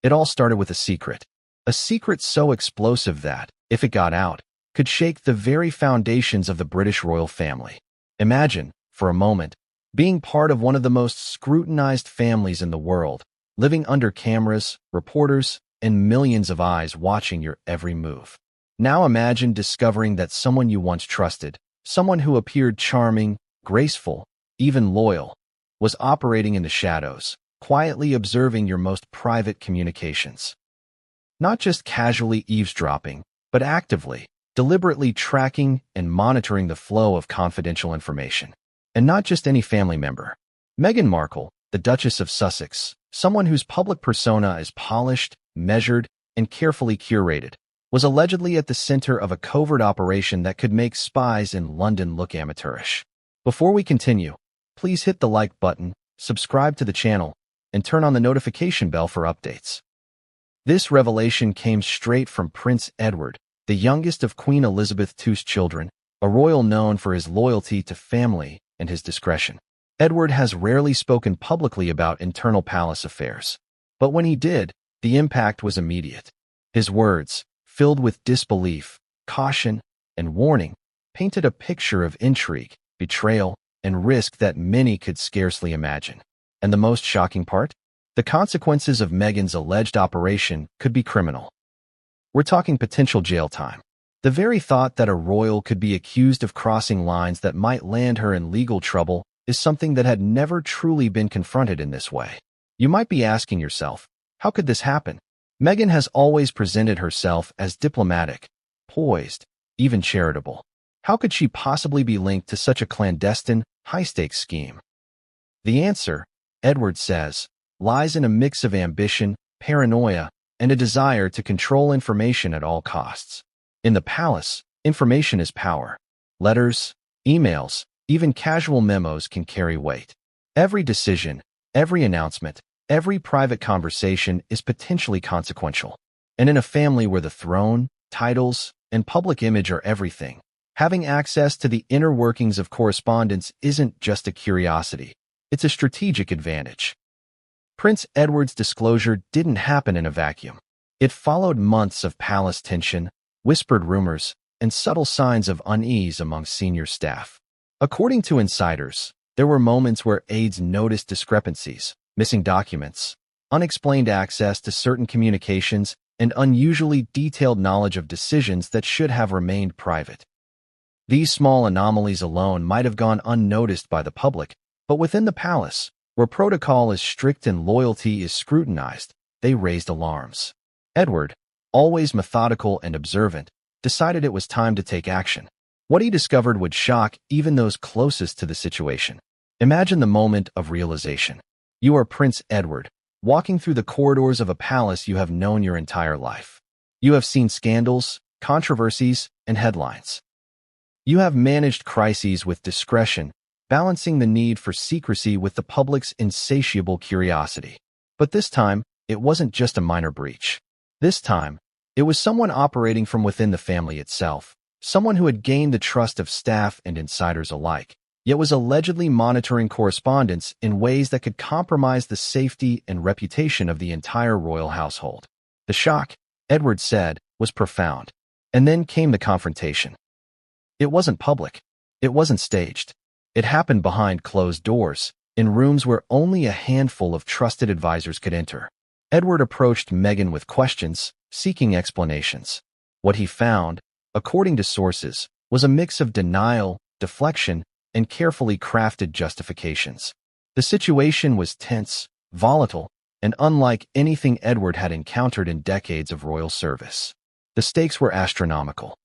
It all started with a secret. A secret so explosive that, if it got out, could shake the very foundations of the British royal family. Imagine, for a moment, being part of one of the most scrutinized families in the world, living under cameras, reporters, and millions of eyes watching your every move. Now imagine discovering that someone you once trusted, someone who appeared charming, graceful, even loyal, was operating in the shadows, quietly observing your most private communications. Not just casually eavesdropping, but actively, deliberately tracking and monitoring the flow of confidential information. And not just any family member. Meghan Markle, the Duchess of Sussex, someone whose public persona is polished, measured, and carefully curated, was allegedly at the center of a covert operation that could make spies in London look amateurish. Before we continue, please hit the like button, subscribe to the channel, and turn on the notification bell for updates. This revelation came straight from Prince Edward, the youngest of Queen Elizabeth II's children, a royal known for his loyalty to family and his discretion. Edward has rarely spoken publicly about internal palace affairs, but when he did, the impact was immediate. His words, filled with disbelief, caution, and warning, painted a picture of intrigue, betrayal, and risk that many could scarcely imagine. And the most shocking part? The consequences of Meghan's alleged operation could be criminal. We're talking potential jail time. The very thought that a royal could be accused of crossing lines that might land her in legal trouble is something that had never truly been confronted in this way. You might be asking yourself, how could this happen? Meghan has always presented herself as diplomatic, poised, even charitable. How could she possibly be linked to such a clandestine, high-stakes scheme? The answer, Edward says, lies in a mix of ambition, paranoia, and a desire to control information at all costs. In the palace, information is power. Letters, emails, even casual memos can carry weight. Every decision, every announcement, every private conversation is potentially consequential. And in a family where the throne, titles, and public image are everything, having access to the inner workings of correspondence isn't just a curiosity, it's a strategic advantage. Prince Edward's disclosure didn't happen in a vacuum. It followed months of palace tension, whispered rumors, and subtle signs of unease among senior staff. According to insiders, there were moments where aides noticed discrepancies, missing documents, unexplained access to certain communications, and unusually detailed knowledge of decisions that should have remained private. These small anomalies alone might have gone unnoticed by the public, but within the palace, where protocol is strict and loyalty is scrutinized, they raised alarms. Edward, always methodical and observant, decided it was time to take action. What he discovered would shock even those closest to the situation. Imagine the moment of realization. You are Prince Edward, walking through the corridors of a palace you have known your entire life. You have seen scandals, controversies, and headlines. You have managed crises with discretion, balancing the need for secrecy with the public's insatiable curiosity. But this time, it wasn't just a minor breach. This time, it was someone operating from within the family itself, someone who had gained the trust of staff and insiders alike, yet was allegedly monitoring correspondence in ways that could compromise the safety and reputation of the entire royal household. The shock, Edward said, was profound. And then came the confrontation. It wasn't public. It wasn't staged. It happened behind closed doors, in rooms where only a handful of trusted advisors could enter. Edward approached Meghan with questions, seeking explanations. What he found, according to sources, was a mix of denial, deflection, and carefully crafted justifications. The situation was tense, volatile, and unlike anything Edward had encountered in decades of royal service. The stakes were astronomical.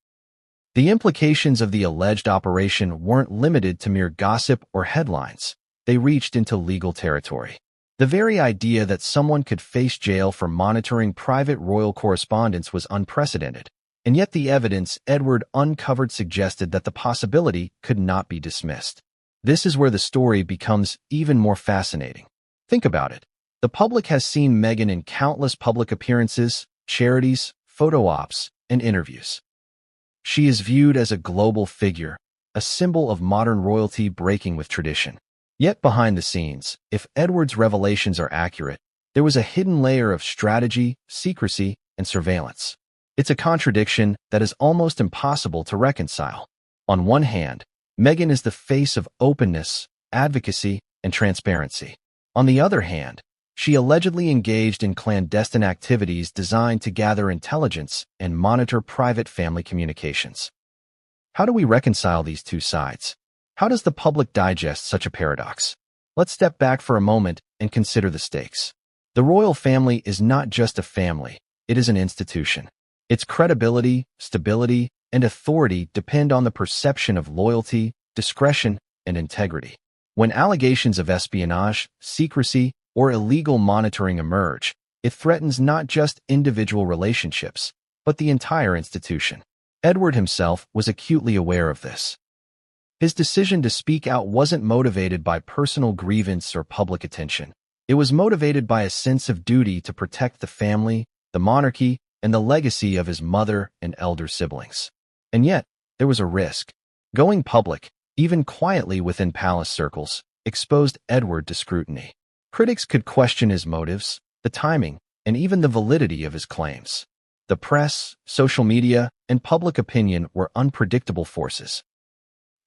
The implications of the alleged operation weren't limited to mere gossip or headlines. They reached into legal territory. The very idea that someone could face jail for monitoring private royal correspondence was unprecedented, and yet the evidence Edward uncovered suggested that the possibility could not be dismissed. This is where the story becomes even more fascinating. Think about it. The public has seen Meghan in countless public appearances, charities, photo ops, and interviews. She is viewed as a global figure, a symbol of modern royalty breaking with tradition. Yet behind the scenes, if Edward's revelations are accurate, there was a hidden layer of strategy, secrecy, and surveillance. It's a contradiction that is almost impossible to reconcile. On one hand, Meghan is the face of openness, advocacy, and transparency. On the other hand, she allegedly engaged in clandestine activities designed to gather intelligence and monitor private family communications. How do we reconcile these two sides? How does the public digest such a paradox? Let's step back for a moment and consider the stakes. The royal family is not just a family, it is an institution. Its credibility, stability, and authority depend on the perception of loyalty, discretion, and integrity. When allegations of espionage, secrecy, or illegal monitoring emerge, it threatens not just individual relationships, but the entire institution. Edward himself was acutely aware of this. His decision to speak out wasn't motivated by personal grievance or public attention. It was motivated by a sense of duty to protect the family, the monarchy, and the legacy of his mother and elder siblings. And yet, there was a risk. Going public, even quietly within palace circles, exposed Edward to scrutiny. Critics could question his motives, the timing, and even the validity of his claims. The press, social media, and public opinion were unpredictable forces.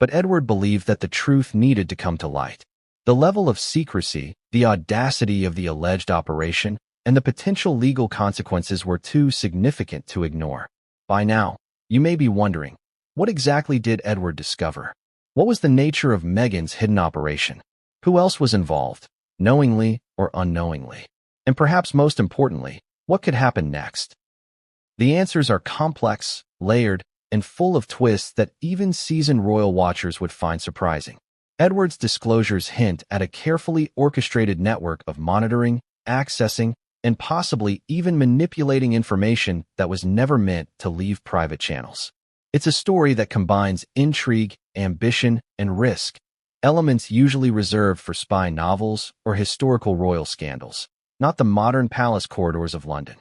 But Edward believed that the truth needed to come to light. The level of secrecy, the audacity of the alleged operation, and the potential legal consequences were too significant to ignore. By now, you may be wondering, what exactly did Edward discover? What was the nature of Meghan's hidden operation? Who else was involved, knowingly or unknowingly? And perhaps most importantly, what could happen next? The answers are complex, layered, and full of twists that even seasoned royal watchers would find surprising. Edward's disclosures hint at a carefully orchestrated network of monitoring, accessing, and possibly even manipulating information that was never meant to leave private channels. It's a story that combines intrigue, ambition, and risk, elements usually reserved for spy novels or historical royal scandals, not the modern palace corridors of London.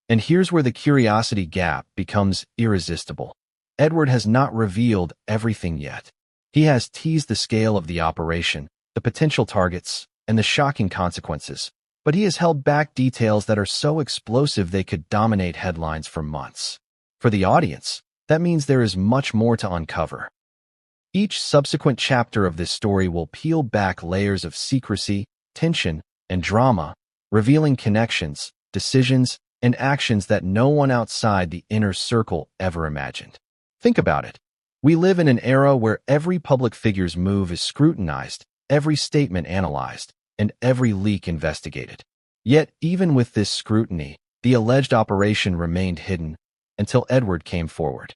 And here's where the curiosity gap becomes irresistible. Edward has not revealed everything yet. He has teased the scale of the operation, the potential targets, and the shocking consequences, but he has held back details that are so explosive they could dominate headlines for months. For the audience, that means there is much more to uncover. Each subsequent chapter of this story will peel back layers of secrecy, tension, and drama, revealing connections, decisions, and actions that no one outside the inner circle ever imagined. Think about it. We live in an era where every public figure's move is scrutinized, every statement analyzed, and every leak investigated. Yet, even with this scrutiny, the alleged operation remained hidden until Edward came forward.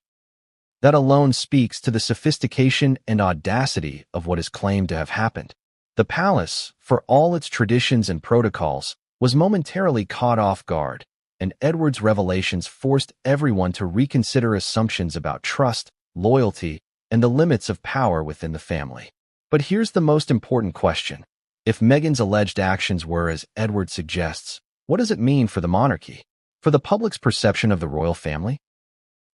That alone speaks to the sophistication and audacity of what is claimed to have happened. The palace, for all its traditions and protocols, was momentarily caught off guard, and Edward's revelations forced everyone to reconsider assumptions about trust, loyalty, and the limits of power within the family. But here's the most important question. If Meghan's alleged actions were as Edward suggests, what does it mean for the monarchy? For the public's perception of the royal family?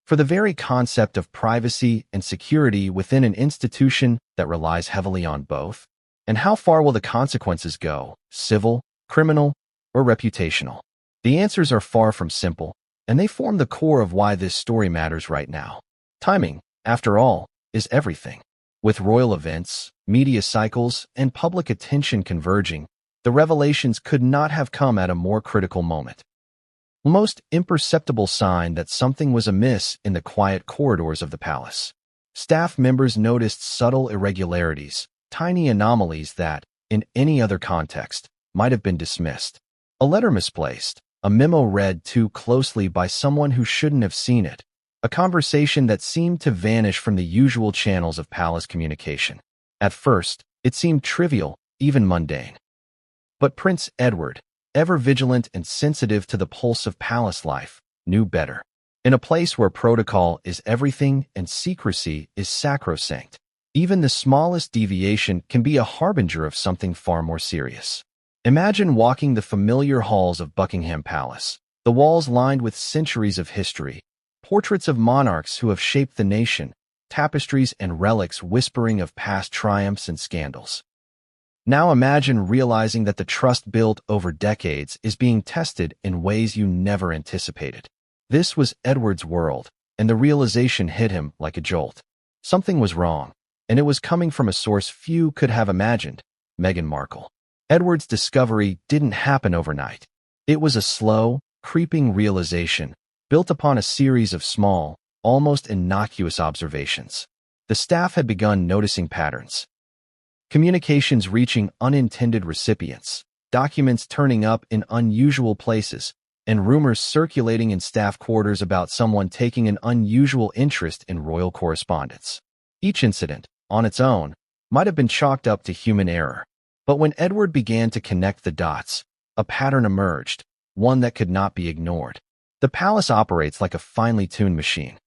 For the very concept of privacy and security within an institution that relies heavily on both? And how far will the consequences go, civil, criminal, or reputational? The answers are far from simple, and they form the core of why this story matters right now. Timing, after all, is everything. With royal events, media cycles, and public attention converging, the revelations could not have come at a more critical moment. The most imperceptible sign that something was amiss in the quiet corridors of the palace. Staff members noticed subtle irregularities, tiny anomalies that, in any other context, might have been dismissed. A letter misplaced, a memo read too closely by someone who shouldn't have seen it, a conversation that seemed to vanish from the usual channels of palace communication. At first, it seemed trivial, even mundane. But Prince Edward, ever vigilant and sensitive to the pulse of palace life, knew better. In a place where protocol is everything and secrecy is sacrosanct, even the smallest deviation can be a harbinger of something far more serious. Imagine walking the familiar halls of Buckingham Palace, the walls lined with centuries of history, portraits of monarchs who have shaped the nation, tapestries and relics whispering of past triumphs and scandals. Now imagine realizing that the trust built over decades is being tested in ways you never anticipated. This was Edward's world, and the realization hit him like a jolt. Something was wrong, and it was coming from a source few could have imagined: Meghan Markle. Edward's discovery didn't happen overnight. It was a slow, creeping realization, built upon a series of small, almost innocuous observations. The staff had begun noticing patterns. Communications reaching unintended recipients, documents turning up in unusual places, and rumors circulating in staff quarters about someone taking an unusual interest in royal correspondence. Each incident, on its own, might have been chalked up to human error. But when Edward began to connect the dots, a pattern emerged, one that could not be ignored. The palace operates like a finely tuned machine.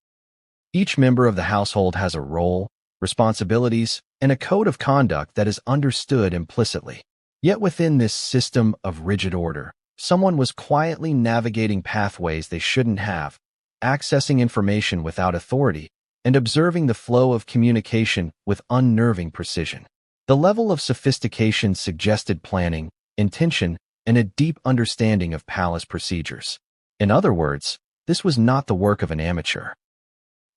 Each member of the household has a role, responsibilities, and a code of conduct that is understood implicitly. Yet within this system of rigid order, someone was quietly navigating pathways they shouldn't have, accessing information without authority, and observing the flow of communication with unnerving precision. The level of sophistication suggested planning, intention, and a deep understanding of palace procedures. In other words, this was not the work of an amateur.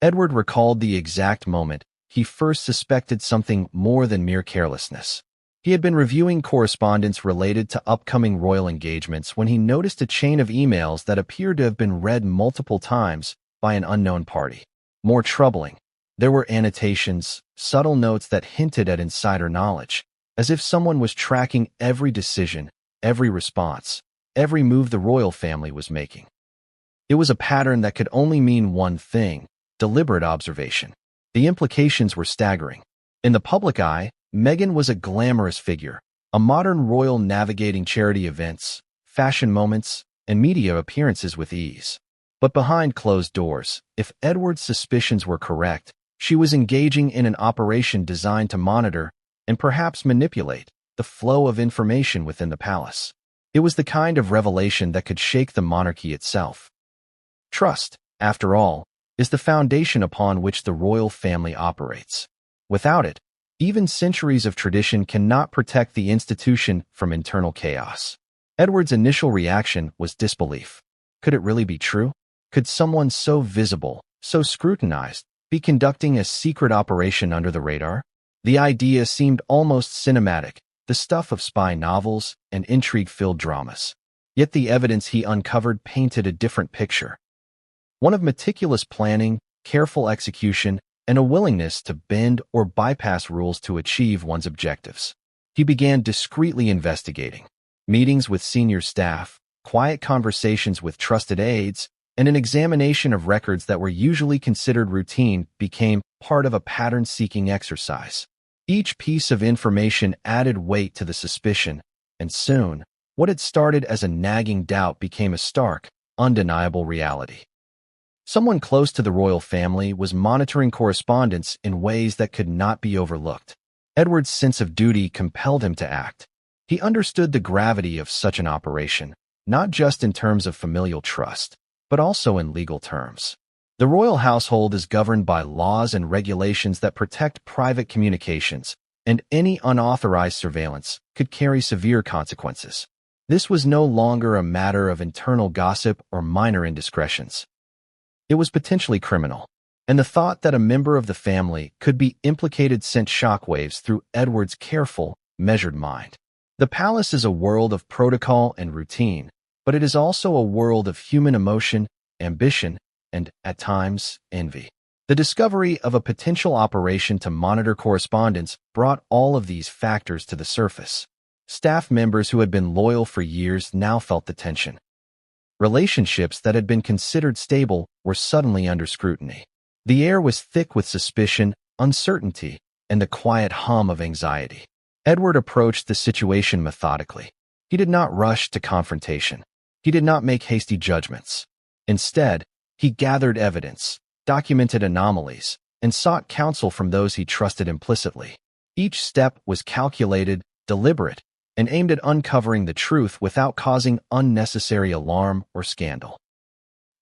Edward recalled the exact moment he first suspected something more than mere carelessness. He had been reviewing correspondence related to upcoming royal engagements when he noticed a chain of emails that appeared to have been read multiple times by an unknown party. More troubling, there were annotations, subtle notes that hinted at insider knowledge, as if someone was tracking every decision, every response, every move the royal family was making. It was a pattern that could only mean one thing: deliberate observation. The implications were staggering. In the public eye, Meghan was a glamorous figure, a modern royal navigating charity events, fashion moments, and media appearances with ease. But behind closed doors, if Edward's suspicions were correct, she was engaging in an operation designed to monitor, and perhaps manipulate, the flow of information within the palace. It was the kind of revelation that could shake the monarchy itself. Trust, after all, is the foundation upon which the royal family operates. Without it, even centuries of tradition cannot protect the institution from internal chaos. Edward's initial reaction was disbelief. Could it really be true? Could someone so visible, so scrutinized, be conducting a secret operation under the radar? The idea seemed almost cinematic, the stuff of spy novels and intrigue-filled dramas. Yet the evidence he uncovered painted a different picture. One of meticulous planning, careful execution, and a willingness to bend or bypass rules to achieve one's objectives. He began discreetly investigating. Meetings with senior staff, quiet conversations with trusted aides, and an examination of records that were usually considered routine became part of a pattern-seeking exercise. Each piece of information added weight to the suspicion, and soon, what had started as a nagging doubt became a stark, undeniable reality. Someone close to the royal family was monitoring correspondence in ways that could not be overlooked. Edward's sense of duty compelled him to act. He understood the gravity of such an operation, not just in terms of familial trust, but also in legal terms. The royal household is governed by laws and regulations that protect private communications, and any unauthorized surveillance could carry severe consequences. This was no longer a matter of internal gossip or minor indiscretions. It was potentially criminal, and the thought that a member of the family could be implicated sent shockwaves through Edward's careful, measured mind. The palace is a world of protocol and routine, but it is also a world of human emotion, ambition, and, at times, envy. The discovery of a potential operation to monitor correspondence brought all of these factors to the surface. Staff members who had been loyal for years now felt the tension. Relationships that had been considered stable were suddenly under scrutiny. The air was thick with suspicion, uncertainty, and the quiet hum of anxiety. Edward approached the situation methodically. He did not rush to confrontation. He did not make hasty judgments. Instead, he gathered evidence, documented anomalies, and sought counsel from those he trusted implicitly. Each step was calculated, deliberate, and aimed at uncovering the truth without causing unnecessary alarm or scandal.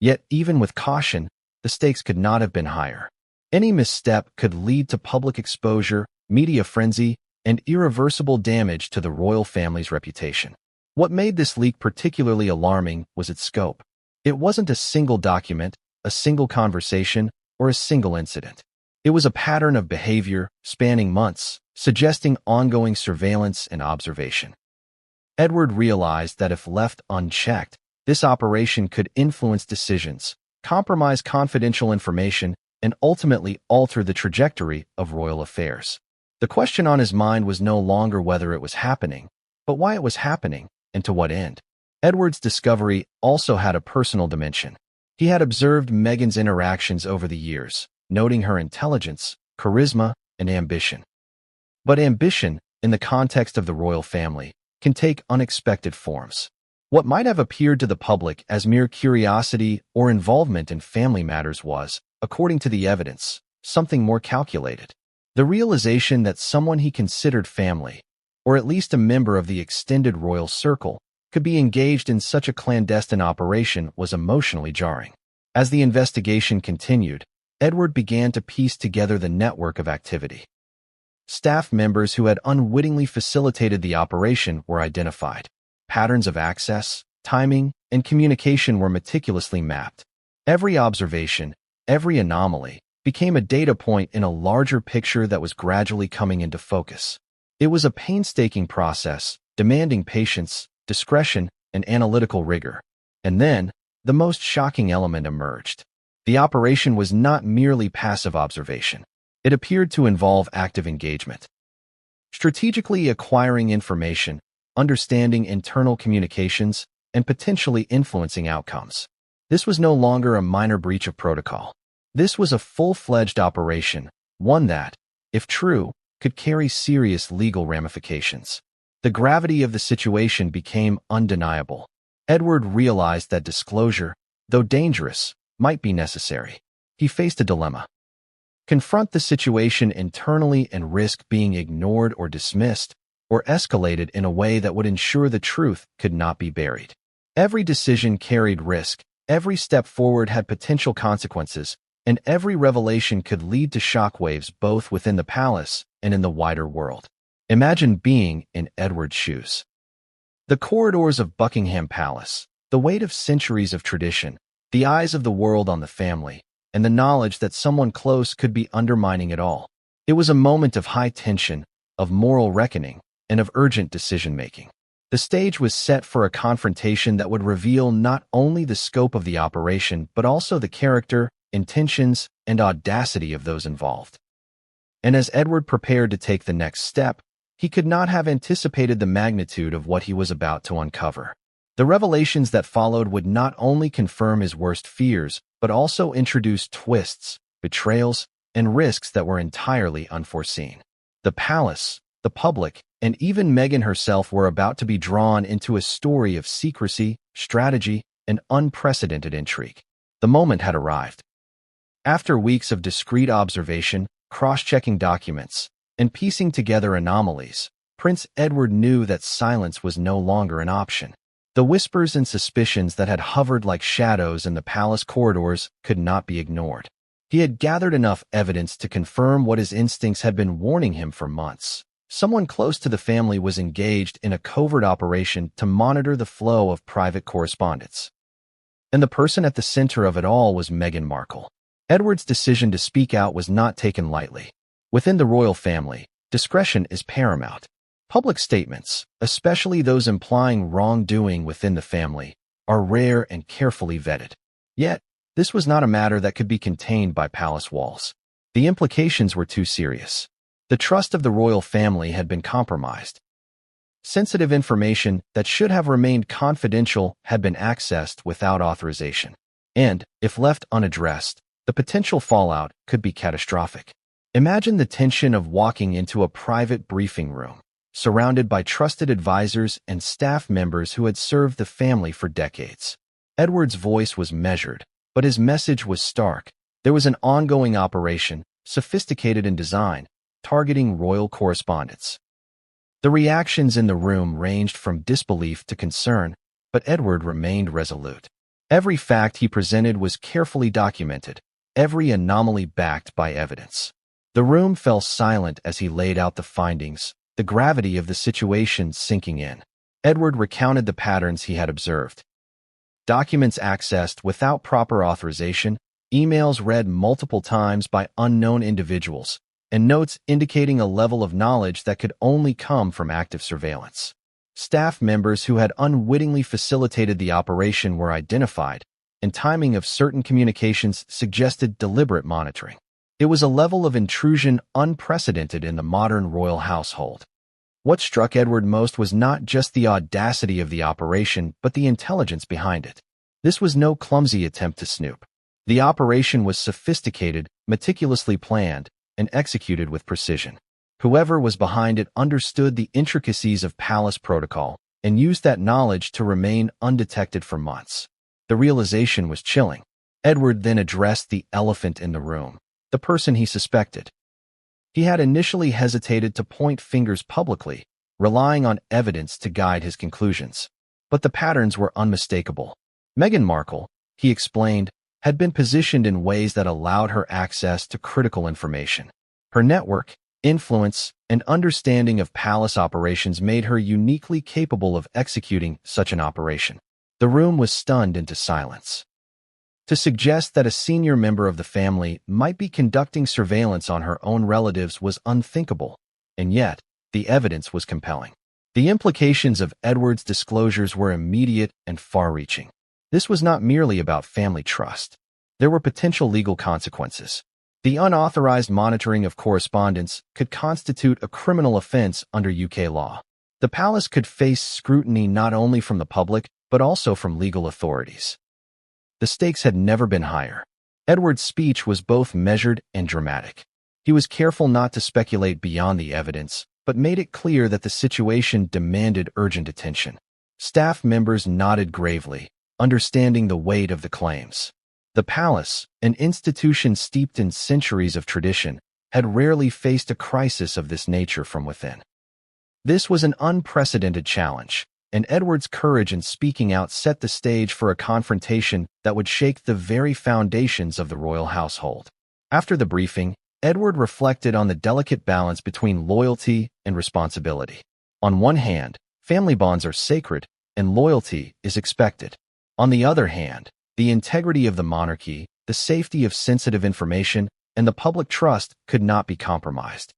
Yet, even with caution, the stakes could not have been higher. Any misstep could lead to public exposure, media frenzy, and irreversible damage to the royal family's reputation. What made this leak particularly alarming was its scope. It wasn't a single document, a single conversation, or a single incident. It was a pattern of behavior spanning months, suggesting ongoing surveillance and observation. Edward realized that if left unchecked, this operation could influence decisions, compromise confidential information, and ultimately alter the trajectory of royal affairs. The question on his mind was no longer whether it was happening, but why it was happening, and to what end. Edward's discovery also had a personal dimension. He had observed Meghan's interactions over the years, noting her intelligence, charisma, and ambition. But ambition, in the context of the royal family, can take unexpected forms. What might have appeared to the public as mere curiosity or involvement in family matters was, according to the evidence, something more calculated. The realization that someone he considered family, or at least a member of the extended royal circle, could be engaged in such a clandestine operation was emotionally jarring. As the investigation continued, Edward began to piece together the network of activity. Staff members who had unwittingly facilitated the operation were identified. Patterns of access, timing, and communication were meticulously mapped. Every observation, every anomaly, became a data point in a larger picture that was gradually coming into focus. It was a painstaking process, demanding patience, discretion, and analytical rigor. And then, the most shocking element emerged. The operation was not merely passive observation. It appeared to involve active engagement. Strategically acquiring information, understanding internal communications, and potentially influencing outcomes. This was no longer a minor breach of protocol. This was a full-fledged operation, one that, if true, could carry serious legal ramifications. The gravity of the situation became undeniable. Edward realized that disclosure, though dangerous, might be necessary. He faced a dilemma. Confront the situation internally and risk being ignored or dismissed, or escalated in a way that would ensure the truth could not be buried. Every decision carried risk, every step forward had potential consequences, and every revelation could lead to shockwaves both within the palace and in the wider world. Imagine being in Edward's shoes. The corridors of Buckingham Palace, the weight of centuries of tradition, the eyes of the world on the family, and the knowledge that someone close could be undermining it all. It was a moment of high tension, of moral reckoning, and of urgent decision-making. The stage was set for a confrontation that would reveal not only the scope of the operation but also the character, intentions, and audacity of those involved. And as Edward prepared to take the next step, he could not have anticipated the magnitude of what he was about to uncover. The revelations that followed would not only confirm his worst fears, but also introduce twists, betrayals, and risks that were entirely unforeseen. The palace, the public, and even Meghan herself were about to be drawn into a story of secrecy, strategy, and unprecedented intrigue. The moment had arrived. After weeks of discreet observation, cross-checking documents, and piecing together anomalies, Prince Edward knew that silence was no longer an option. The whispers and suspicions that had hovered like shadows in the palace corridors could not be ignored. He had gathered enough evidence to confirm what his instincts had been warning him for months. Someone close to the family was engaged in a covert operation to monitor the flow of private correspondence. And the person at the center of it all was Meghan Markle. Edward's decision to speak out was not taken lightly. Within the royal family, discretion is paramount. Public statements, especially those implying wrongdoing within the family, are rare and carefully vetted. Yet, this was not a matter that could be contained by palace walls. The implications were too serious. The trust of the royal family had been compromised. Sensitive information that should have remained confidential had been accessed without authorization. And, if left unaddressed, the potential fallout could be catastrophic. Imagine the tension of walking into a private briefing room, surrounded by trusted advisors and staff members who had served the family for decades. Edward's voice was measured, but his message was stark. There was an ongoing operation, sophisticated in design, targeting royal correspondence. The reactions in the room ranged from disbelief to concern, but Edward remained resolute. Every fact he presented was carefully documented, every anomaly backed by evidence. The room fell silent as he laid out the findings, the gravity of the situation sinking in. Edward recounted the patterns he had observed. Documents accessed without proper authorization, emails read multiple times by unknown individuals, and notes indicating a level of knowledge that could only come from active surveillance. Staff members who had unwittingly facilitated the operation were identified, and timing of certain communications suggested deliberate monitoring. It was a level of intrusion unprecedented in the modern royal household. What struck Edward most was not just the audacity of the operation, but the intelligence behind it. This was no clumsy attempt to snoop. The operation was sophisticated, meticulously planned, and executed with precision. Whoever was behind it understood the intricacies of palace protocol and used that knowledge to remain undetected for months. The realization was chilling. Edward then addressed the elephant in the room, the person he suspected. He had initially hesitated to point fingers publicly, relying on evidence to guide his conclusions. But the patterns were unmistakable. Meghan Markle, he explained, had been positioned in ways that allowed her access to critical information. Her network, influence, and understanding of palace operations made her uniquely capable of executing such an operation. The room was stunned into silence. To suggest that a senior member of the family might be conducting surveillance on her own relatives was unthinkable, and yet the evidence was compelling. The implications of Edward's disclosures were immediate and far-reaching. This was not merely about family trust. There were potential legal consequences. The unauthorized monitoring of correspondence could constitute a criminal offense under UK law. The palace could face scrutiny not only from the public, but also from legal authorities. The stakes had never been higher. Edward's speech was both measured and dramatic. He was careful not to speculate beyond the evidence, but made it clear that the situation demanded urgent attention. Staff members nodded gravely, understanding the weight of the claims. The palace, an institution steeped in centuries of tradition, had rarely faced a crisis of this nature from within. This was an unprecedented challenge, and Edward's courage in speaking out set the stage for a confrontation that would shake the very foundations of the royal household. After the briefing, Edward reflected on the delicate balance between loyalty and responsibility. On one hand, family bonds are sacred, and loyalty is expected. On the other hand, the integrity of the monarchy, the safety of sensitive information, and the public trust could not be compromised.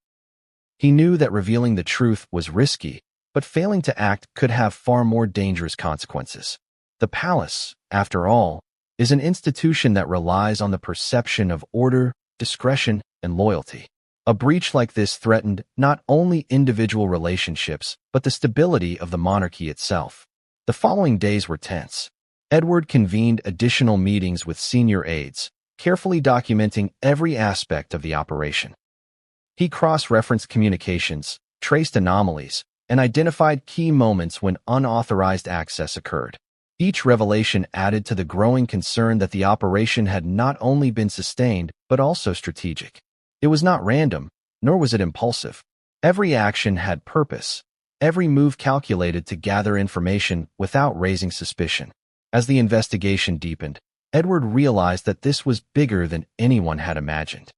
He knew that revealing the truth was risky, but failing to act could have far more dangerous consequences. The palace, after all, is an institution that relies on the perception of order, discretion, and loyalty. A breach like this threatened not only individual relationships, but the stability of the monarchy itself. The following days were tense. Edward convened additional meetings with senior aides, carefully documenting every aspect of the operation. He cross-referenced communications, traced anomalies, and identified key moments when unauthorized access occurred. Each revelation added to the growing concern that the operation had not only been sustained, but also strategic. It was not random, nor was it impulsive. Every action had purpose, every move calculated to gather information without raising suspicion. As the investigation deepened, Edward realized that this was bigger than anyone had imagined.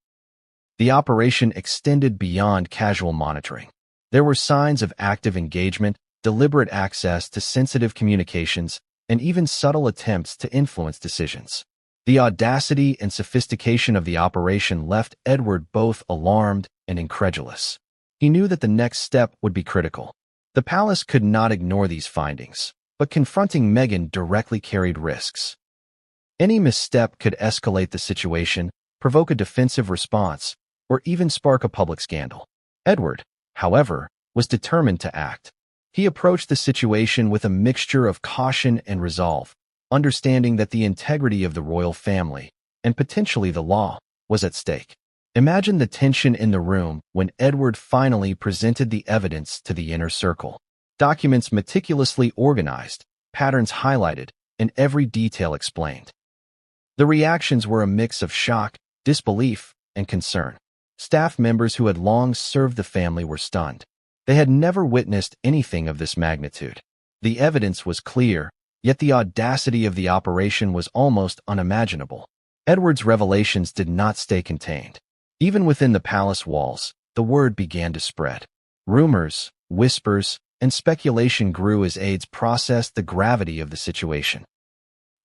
The operation extended beyond casual monitoring. There were signs of active engagement, deliberate access to sensitive communications, and even subtle attempts to influence decisions. The audacity and sophistication of the operation left Edward both alarmed and incredulous. He knew that the next step would be critical. The palace could not ignore these findings, but confronting Meghan directly carried risks. Any misstep could escalate the situation, provoke a defensive response, or even spark a public scandal. Edward, however, was determined to act. He approached the situation with a mixture of caution and resolve, understanding that the integrity of the royal family, and potentially the law, was at stake. Imagine the tension in the room when Edward finally presented the evidence to the inner circle. Documents meticulously organized, patterns highlighted, and every detail explained. The reactions were a mix of shock, disbelief, and concern. Staff members who had long served the family were stunned. They had never witnessed anything of this magnitude. The evidence was clear, yet the audacity of the operation was almost unimaginable. Edward's revelations did not stay contained. Even within the palace walls, the word began to spread. Rumors, whispers, and speculation grew as aides processed the gravity of the situation.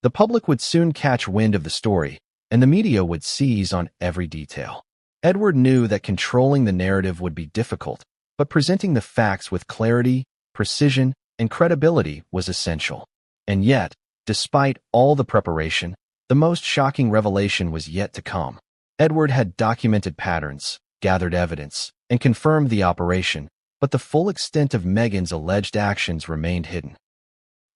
The public would soon catch wind of the story, and the media would seize on every detail. Edward knew that controlling the narrative would be difficult, but presenting the facts with clarity, precision, and credibility was essential. And yet, despite all the preparation, the most shocking revelation was yet to come. Edward had documented patterns, gathered evidence, and confirmed the operation, but the full extent of Meghan's alleged actions remained hidden.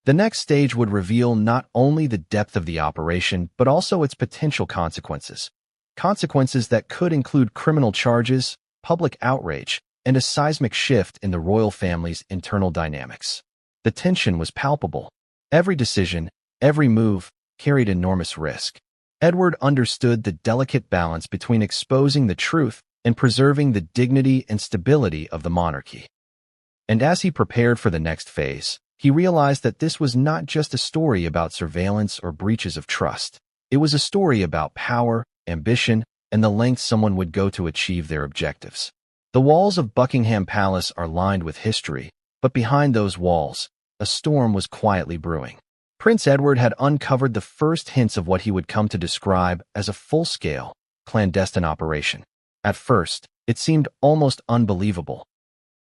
The next stage would reveal not only the depth of the operation, but also its potential consequences. Consequences that could include criminal charges, public outrage, and a seismic shift in the royal family's internal dynamics. The tension was palpable. Every decision, every move, carried enormous risk. Edward understood the delicate balance between exposing the truth and preserving the dignity and stability of the monarchy. And as he prepared for the next phase, he realized that this was not just a story about surveillance or breaches of trust. It was a story about power, ambition, and the lengths someone would go to achieve their objectives. The walls of Buckingham Palace are lined with history, but behind those walls, a storm was quietly brewing. Prince Edward had uncovered the first hints of what he would come to describe as a full-scale, clandestine operation. At first, it seemed almost unbelievable.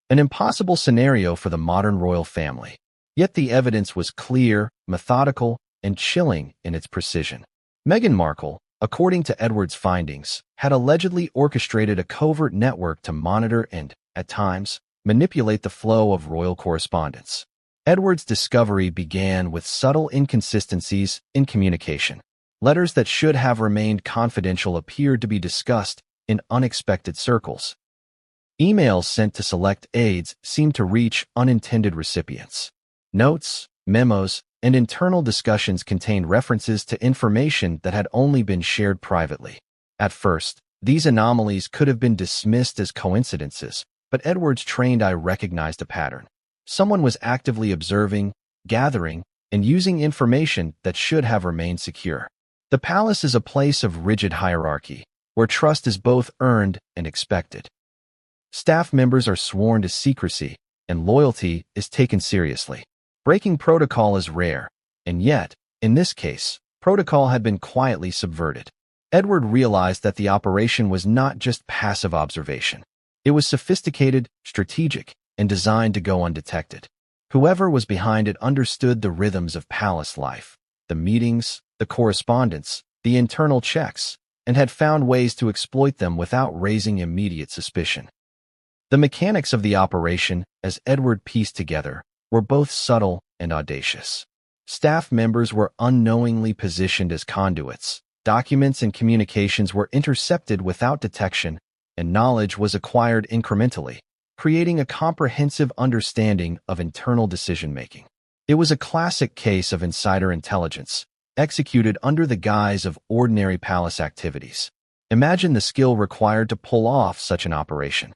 An impossible scenario for the modern royal family. Yet the evidence was clear, methodical, and chilling in its precision. Meghan Markle, according to Edward's findings, had allegedly orchestrated a covert network to monitor and, at times, manipulate the flow of royal correspondence. Edward's discovery began with subtle inconsistencies in communication. Letters that should have remained confidential appeared to be discussed in unexpected circles. Emails sent to select aides seemed to reach unintended recipients. Notes, memos, and internal discussions contained references to information that had only been shared privately. At first, these anomalies could have been dismissed as coincidences, but Edward's trained eye recognized a pattern. Someone was actively observing, gathering, and using information that should have remained secure. The palace is a place of rigid hierarchy, where trust is both earned and expected. Staff members are sworn to secrecy, and loyalty is taken seriously. Breaking protocol is rare, and yet, in this case, protocol had been quietly subverted. Edward realized that the operation was not just passive observation. It was sophisticated, strategic, and designed to go undetected. Whoever was behind it understood the rhythms of palace life, the meetings, the correspondence, the internal checks, and had found ways to exploit them without raising immediate suspicion. The mechanics of the operation, as Edward pieced together, were both subtle and audacious. Staff members were unknowingly positioned as conduits, documents and communications were intercepted without detection, and knowledge was acquired incrementally, creating a comprehensive understanding of internal decision-making. It was a classic case of insider intelligence, executed under the guise of ordinary palace activities. Imagine the skill required to pull off such an operation.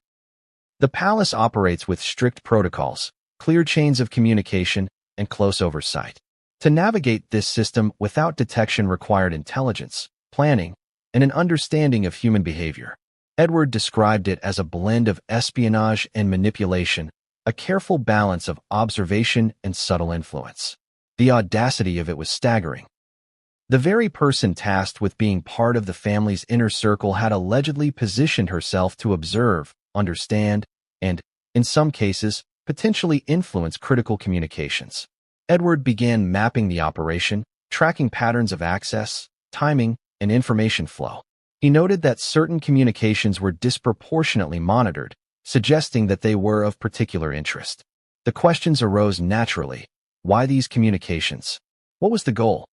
The palace operates with strict protocols, clear chains of communication, and close oversight. To navigate this system without detection required intelligence, planning, and an understanding of human behavior. Edward described it as a blend of espionage and manipulation, a careful balance of observation and subtle influence. The audacity of it was staggering. The very person tasked with being part of the family's inner circle had allegedly positioned herself to observe, understand, and, in some cases, potentially influence critical communications. Edward began mapping the operation, tracking patterns of access, timing, and information flow. He noted that certain communications were disproportionately monitored, suggesting that they were of particular interest. The questions arose naturally. Why these communications? What was the goal?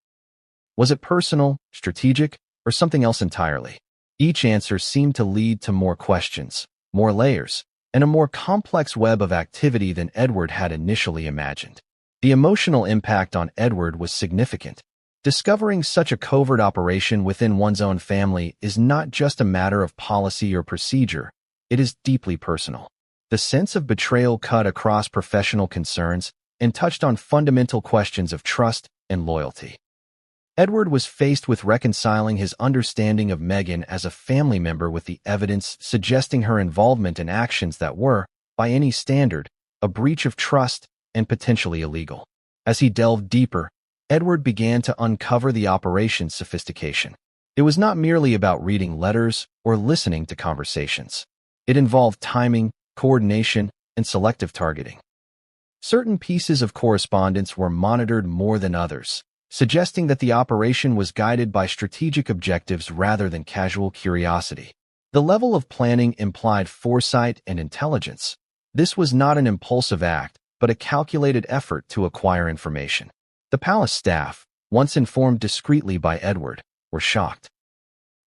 Was it personal, strategic, or something else entirely? Each answer seemed to lead to more questions, more layers, and a more complex web of activity than Edward had initially imagined. The emotional impact on Edward was significant. Discovering such a covert operation within one's own family is not just a matter of policy or procedure, it is deeply personal. The sense of betrayal cut across professional concerns and touched on fundamental questions of trust and loyalty. Edward was faced with reconciling his understanding of Meghan as a family member with the evidence suggesting her involvement in actions that were, by any standard, a breach of trust, and potentially illegal. As he delved deeper, Edward began to uncover the operation's sophistication. It was not merely about reading letters or listening to conversations. It involved timing, coordination, and selective targeting. Certain pieces of correspondence were monitored more than others, suggesting that the operation was guided by strategic objectives rather than casual curiosity. The level of planning implied foresight and intelligence. This was not an impulsive act, but a calculated effort to acquire information. The palace staff, once informed discreetly by Edward, were shocked.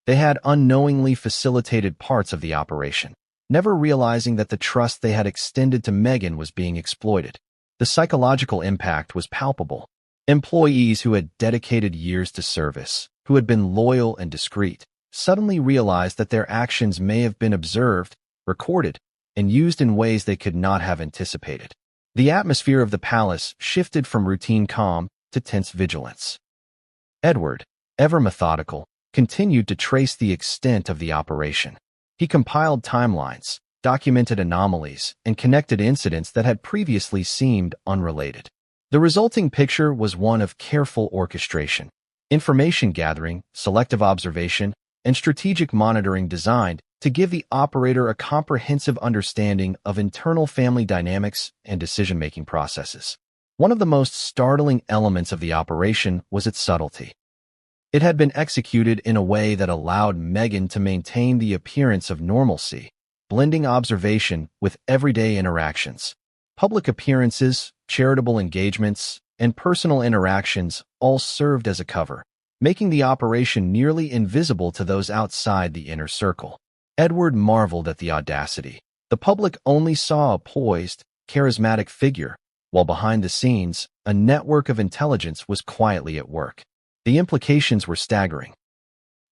They had unknowingly facilitated parts of the operation, never realizing that the trust they had extended to Meghan was being exploited. The psychological impact was palpable. Employees who had dedicated years to service, who had been loyal and discreet, suddenly realized that their actions may have been observed, recorded, and used in ways they could not have anticipated. The atmosphere of the palace shifted from routine calm to tense vigilance. Edward, ever methodical, continued to trace the extent of the operation. He compiled timelines, documented anomalies, and connected incidents that had previously seemed unrelated. The resulting picture was one of careful orchestration, information gathering, selective observation, and strategic monitoring designed to give the operator a comprehensive understanding of internal family dynamics and decision-making processes. One of the most startling elements of the operation was its subtlety. It had been executed in a way that allowed Meghan to maintain the appearance of normalcy, blending observation with everyday interactions. Public appearances, charitable engagements, and personal interactions all served as a cover, making the operation nearly invisible to those outside the inner circle. Edward marveled at the audacity. The public only saw a poised, charismatic figure, while behind the scenes, a network of intelligence was quietly at work. The implications were staggering.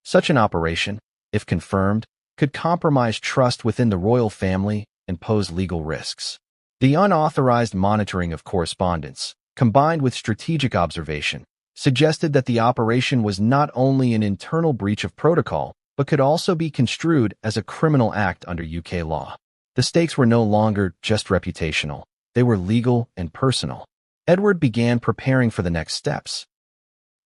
Such an operation, if confirmed, could compromise trust within the royal family and pose legal risks. The unauthorized monitoring of correspondence, combined with strategic observation, suggested that the operation was not only an internal breach of protocol, but could also be construed as a criminal act under UK law. The stakes were no longer just reputational. They were legal and personal. Edward began preparing for the next steps.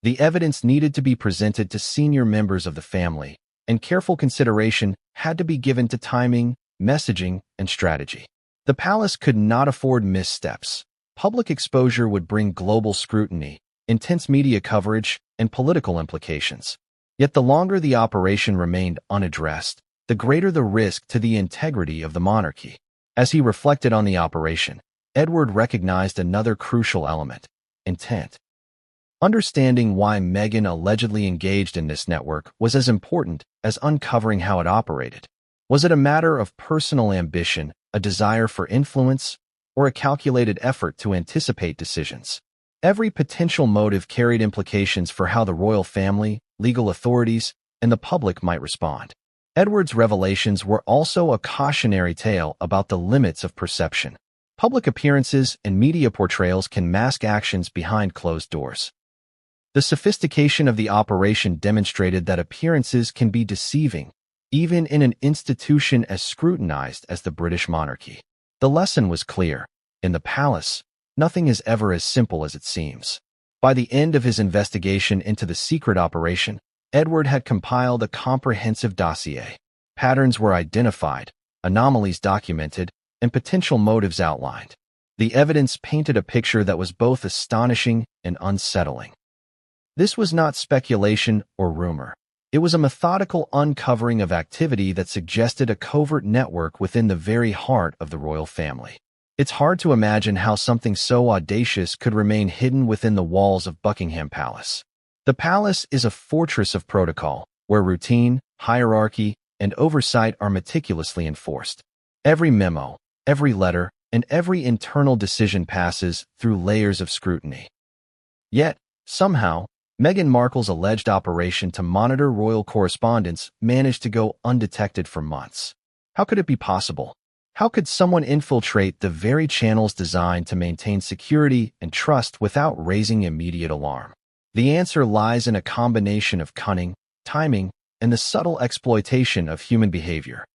The evidence needed to be presented to senior members of the family, and careful consideration had to be given to timing, messaging, and strategy. The palace could not afford missteps. Public exposure would bring global scrutiny, intense media coverage, and political implications. Yet the longer the operation remained unaddressed, the greater the risk to the integrity of the monarchy. As he reflected on the operation, Edward recognized another crucial element: intent. Understanding why Meghan allegedly engaged in this network was as important as uncovering how it operated. Was it a matter of personal ambition, a desire for influence, or a calculated effort to anticipate decisions? Every potential motive carried implications for how the royal family, legal authorities, and the public might respond. Edward's revelations were also a cautionary tale about the limits of perception. Public appearances and media portrayals can mask actions behind closed doors. The sophistication of the operation demonstrated that appearances can be deceiving, even in an institution as scrutinized as the British monarchy. The lesson was clear. In the palace, nothing is ever as simple as it seems. By the end of his investigation into the secret operation, Edward had compiled a comprehensive dossier. Patterns were identified, anomalies documented, and potential motives outlined. The evidence painted a picture that was both astonishing and unsettling. This was not speculation or rumor. It was a methodical uncovering of activity that suggested a covert network within the very heart of the royal family. It's hard to imagine how something so audacious could remain hidden within the walls of Buckingham Palace. The palace is a fortress of protocol, where routine, hierarchy, and oversight are meticulously enforced. Every memo, every letter, and every internal decision passes through layers of scrutiny. Yet, somehow, Meghan Markle's alleged operation to monitor royal correspondence managed to go undetected for months. How could it be possible? How could someone infiltrate the very channels designed to maintain security and trust without raising immediate alarm? The answer lies in a combination of cunning, timing, and the subtle exploitation of human behavior.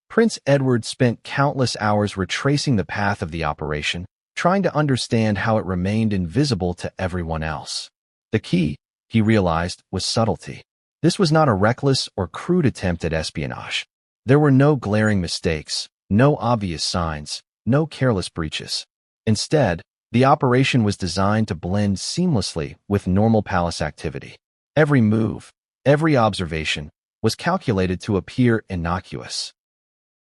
Prince Edward spent countless hours retracing the path of the operation, trying to understand how it remained invisible to everyone else. The key, he realized, was subtlety. This was not a reckless or crude attempt at espionage. There were no glaring mistakes, no obvious signs, no careless breaches. Instead, the operation was designed to blend seamlessly with normal palace activity. Every move, every observation, was calculated to appear innocuous.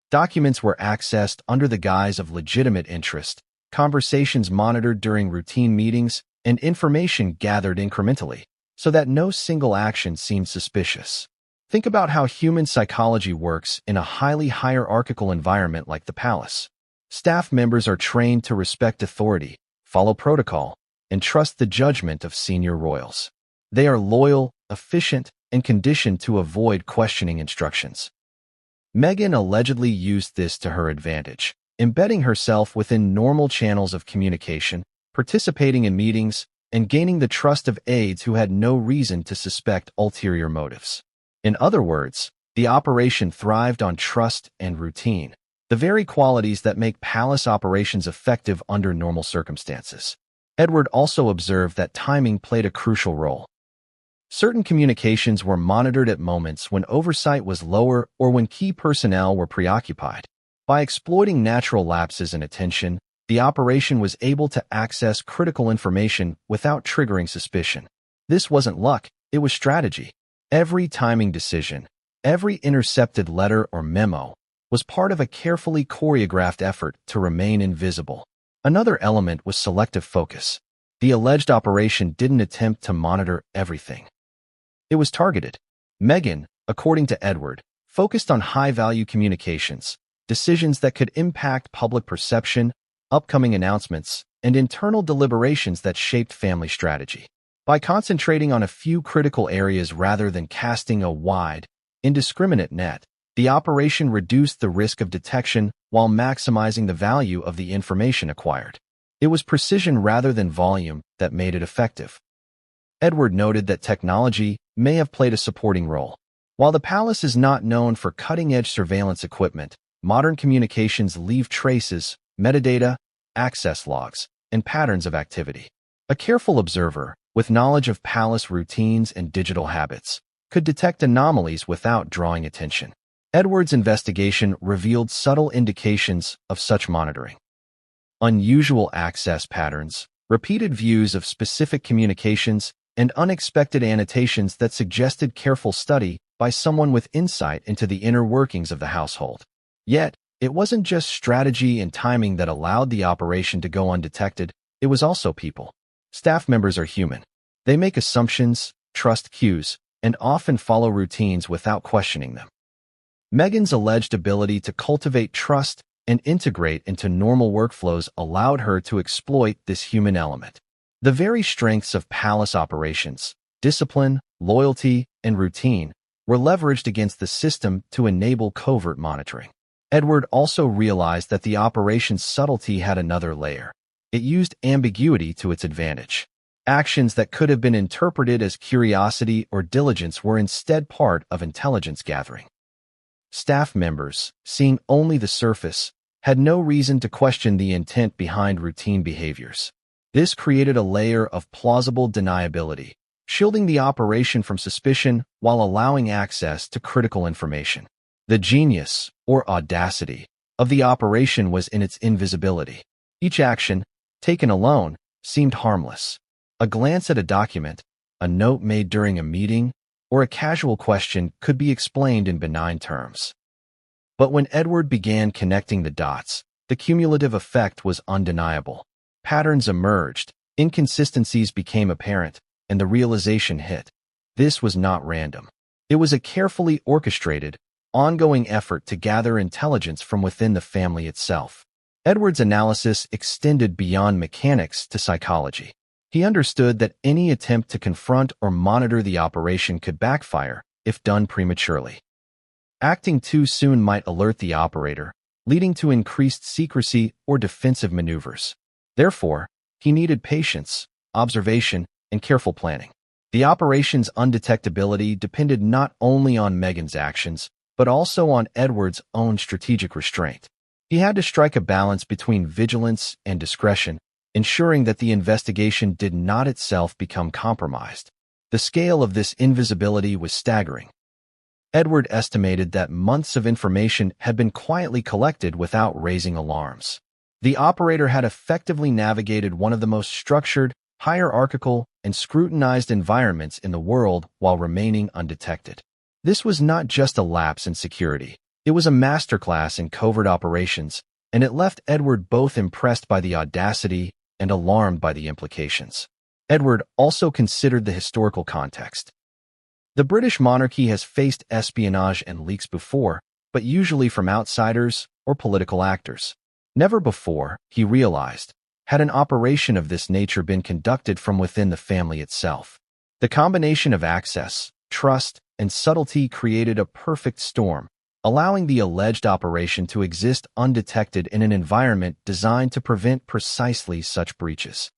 Documents were accessed under the guise of legitimate interest, conversations monitored during routine meetings, and information gathered incrementally, so that no single action seemed suspicious. Think about how human psychology works in a highly hierarchical environment like the palace. Staff members are trained to respect authority, follow protocol, and trust the judgment of senior royals. They are loyal, efficient, and conditioned to avoid questioning instructions. Meghan allegedly used this to her advantage, embedding herself within normal channels of communication, participating in meetings, and gaining the trust of aides who had no reason to suspect ulterior motives. In other words, the operation thrived on trust and routine, the very qualities that make palace operations effective under normal circumstances. Edward also observed that timing played a crucial role. Certain communications were monitored at moments when oversight was lower or when key personnel were preoccupied. By exploiting natural lapses in attention, the operation was able to access critical information without triggering suspicion. This wasn't luck, it was strategy. Every timing decision, every intercepted letter or memo, was part of a carefully choreographed effort to remain invisible. Another element was selective focus. The alleged operation didn't attempt to monitor everything. It was targeted. Meghan, according to Edward, focused on high-value communications, decisions that could impact public perception, upcoming announcements, and internal deliberations that shaped family strategy. By concentrating on a few critical areas rather than casting a wide, indiscriminate net, the operation reduced the risk of detection while maximizing the value of the information acquired. It was precision rather than volume that made it effective. Edward noted that technology may have played a supporting role. While the palace is not known for cutting-edge surveillance equipment, modern communications leave traces, metadata, access logs, and patterns of activity. A careful observer, with knowledge of palace routines and digital habits, could detect anomalies without drawing attention. Edward's investigation revealed subtle indications of such monitoring. Unusual access patterns, repeated views of specific communications, and unexpected annotations that suggested careful study by someone with insight into the inner workings of the household. Yet, it wasn't just strategy and timing that allowed the operation to go undetected, it was also people. Staff members are human. They make assumptions, trust cues, and often follow routines without questioning them. Meghan's alleged ability to cultivate trust and integrate into normal workflows allowed her to exploit this human element. The very strengths of palace operations, discipline, loyalty, and routine, were leveraged against the system to enable covert monitoring. Edward also realized that the operation's subtlety had another layer. It used ambiguity to its advantage. Actions that could have been interpreted as curiosity or diligence were instead part of intelligence gathering. Staff members, seeing only the surface, had no reason to question the intent behind routine behaviors. This created a layer of plausible deniability, shielding the operation from suspicion while allowing access to critical information. The genius, or audacity, of the operation was in its invisibility. Each action, taken alone, seemed harmless. A glance at a document, a note made during a meeting, or a casual question could be explained in benign terms. But when Edward began connecting the dots, the cumulative effect was undeniable. Patterns emerged, inconsistencies became apparent, and the realization hit. This was not random. It was a carefully orchestrated, ongoing effort to gather intelligence from within the family itself. Edward's analysis extended beyond mechanics to psychology. He understood that any attempt to confront or monitor the operation could backfire if done prematurely. Acting too soon might alert the operator, leading to increased secrecy or defensive maneuvers. Therefore, he needed patience, observation, and careful planning. The operation's undetectability depended not only on Meghan's actions, but also on Edward's own strategic restraint. He had to strike a balance between vigilance and discretion, ensuring that the investigation did not itself become compromised. The scale of this invisibility was staggering. Edward estimated that months of information had been quietly collected without raising alarms. The operator had effectively navigated one of the most structured, hierarchical, and scrutinized environments in the world while remaining undetected. This was not just a lapse in security. It was a masterclass in covert operations, and it left Edward both impressed by the audacity and alarmed by the implications. Edward also considered the historical context. The British monarchy has faced espionage and leaks before, but usually from outsiders or political actors. Never before, he realized, had an operation of this nature been conducted from within the family itself. The combination of access, trust, and subtlety created a perfect storm, allowing the alleged operation to exist undetected in an environment designed to prevent precisely such breaches.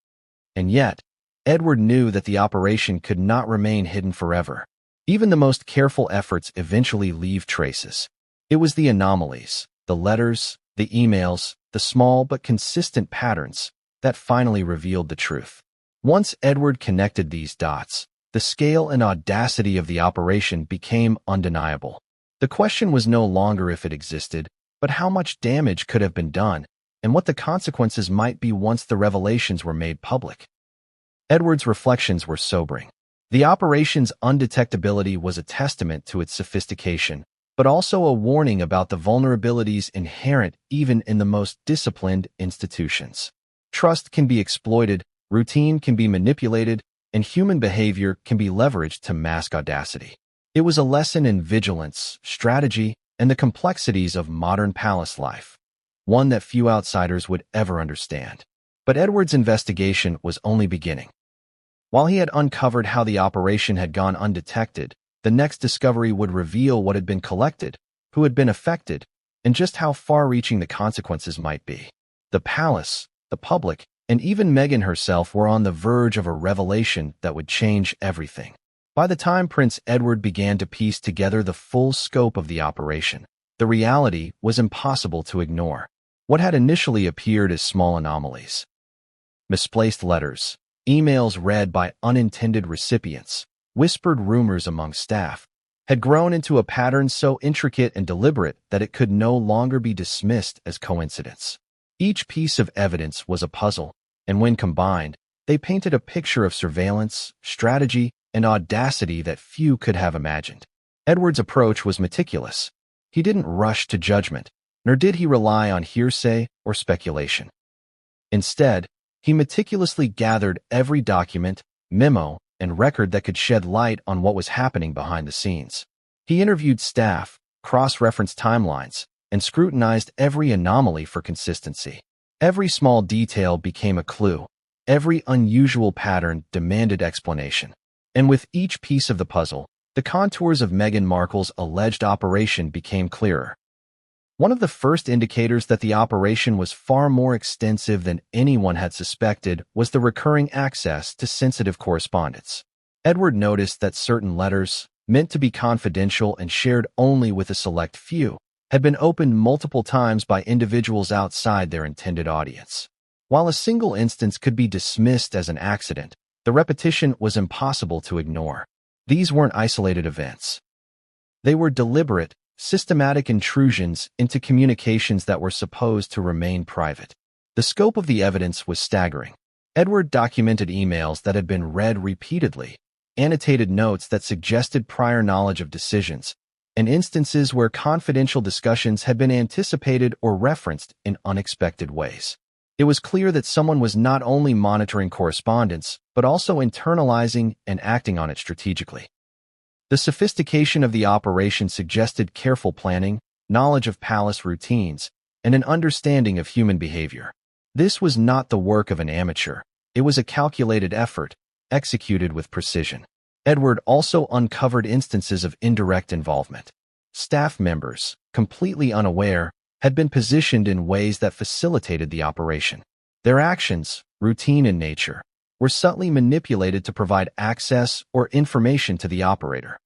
And yet, Edward knew that the operation could not remain hidden forever. Even the most careful efforts eventually leave traces. It was the anomalies, the letters, the emails, the small but consistent patterns that finally revealed the truth. Once Edward connected these dots, the scale and audacity of the operation became undeniable. The question was no longer if it existed, but how much damage could have been done, and what the consequences might be once the revelations were made public. Edward's reflections were sobering. The operation's undetectability was a testament to its sophistication, but also a warning about the vulnerabilities inherent even in the most disciplined institutions. Trust can be exploited, routine can be manipulated, and human behavior can be leveraged to mask audacity. It was a lesson in vigilance, strategy, and the complexities of modern palace life, one that few outsiders would ever understand. But Edward's investigation was only beginning. While he had uncovered how the operation had gone undetected, the next discovery would reveal what had been collected, who had been affected, and just how far-reaching the consequences might be. The palace, the public, and even Meghan herself were on the verge of a revelation that would change everything. By the time Prince Edward began to piece together the full scope of the operation, the reality was impossible to ignore. What had initially appeared as small anomalies, misplaced letters, emails read by unintended recipients, whispered rumors among staff, had grown into a pattern so intricate and deliberate that it could no longer be dismissed as coincidence. Each piece of evidence was a puzzle, and when combined, they painted a picture of surveillance, strategy, and audacity that few could have imagined. Edward's approach was meticulous. He didn't rush to judgment, nor did he rely on hearsay or speculation. Instead, he meticulously gathered every document, memo, and record that could shed light on what was happening behind the scenes. He interviewed staff, cross-referenced timelines, and scrutinized every anomaly for consistency. Every small detail became a clue. Every unusual pattern demanded explanation. And with each piece of the puzzle, the contours of Meghan Markle's alleged operation became clearer. One of the first indicators that the operation was far more extensive than anyone had suspected was the recurring access to sensitive correspondence. Edward noticed that certain letters, meant to be confidential and shared only with a select few, had been opened multiple times by individuals outside their intended audience. While a single instance could be dismissed as an accident, the repetition was impossible to ignore. These weren't isolated events. They were deliberate, systematic intrusions into communications that were supposed to remain private. The scope of the evidence was staggering. Edward documented emails that had been read repeatedly, annotated notes that suggested prior knowledge of decisions, and instances where confidential discussions had been anticipated or referenced in unexpected ways. It was clear that someone was not only monitoring correspondence, but also internalizing and acting on it strategically. The sophistication of the operation suggested careful planning, knowledge of palace routines, and an understanding of human behavior. This was not the work of an amateur. It was a calculated effort, executed with precision. Edward also uncovered instances of indirect involvement. Staff members, completely unaware, had been positioned in ways that facilitated the operation. Their actions, routine in nature, were subtly manipulated to provide access or information to the operator.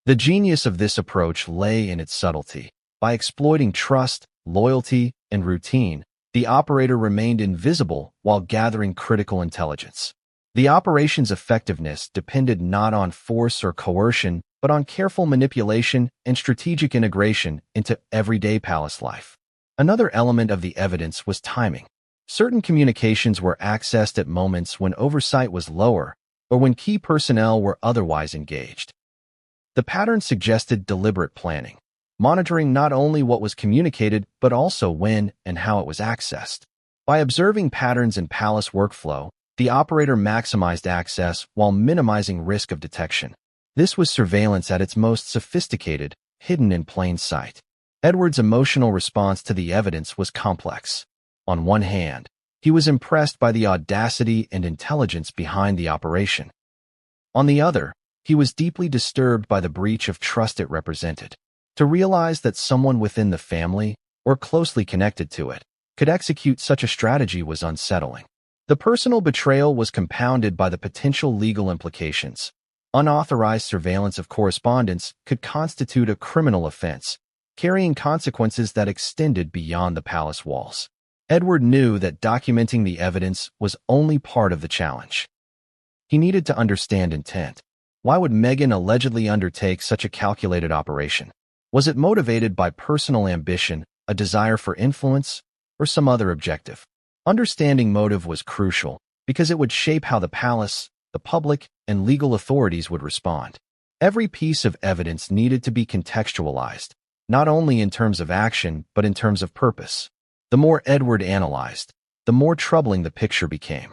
The genius of this approach lay in its subtlety. By exploiting trust, loyalty, and routine, the operator remained invisible while gathering critical intelligence. The operation's effectiveness depended not on force or coercion, but on careful manipulation and strategic integration into everyday palace life. Another element of the evidence was timing. Certain communications were accessed at moments when oversight was lower or when key personnel were otherwise engaged. The pattern suggested deliberate planning, monitoring not only what was communicated but also when and how it was accessed. By observing patterns in palace workflow, the operator maximized access while minimizing risk of detection. This was surveillance at its most sophisticated, hidden in plain sight. Edward's emotional response to the evidence was complex. On one hand, he was impressed by the audacity and intelligence behind the operation. On the other, he was deeply disturbed by the breach of trust it represented. To realize that someone within the family, or closely connected to it, could execute such a strategy was unsettling. The personal betrayal was compounded by the potential legal implications. Unauthorized surveillance of correspondence could constitute a criminal offense, carrying consequences that extended beyond the palace walls. Edward knew that documenting the evidence was only part of the challenge. He needed to understand intent. Why would Meghan allegedly undertake such a calculated operation? Was it motivated by personal ambition, a desire for influence, or some other objective? Understanding motive was crucial because it would shape how the palace, the public, and legal authorities would respond. Every piece of evidence needed to be contextualized, not only in terms of action but in terms of purpose. The more Edward analyzed, the more troubling the picture became.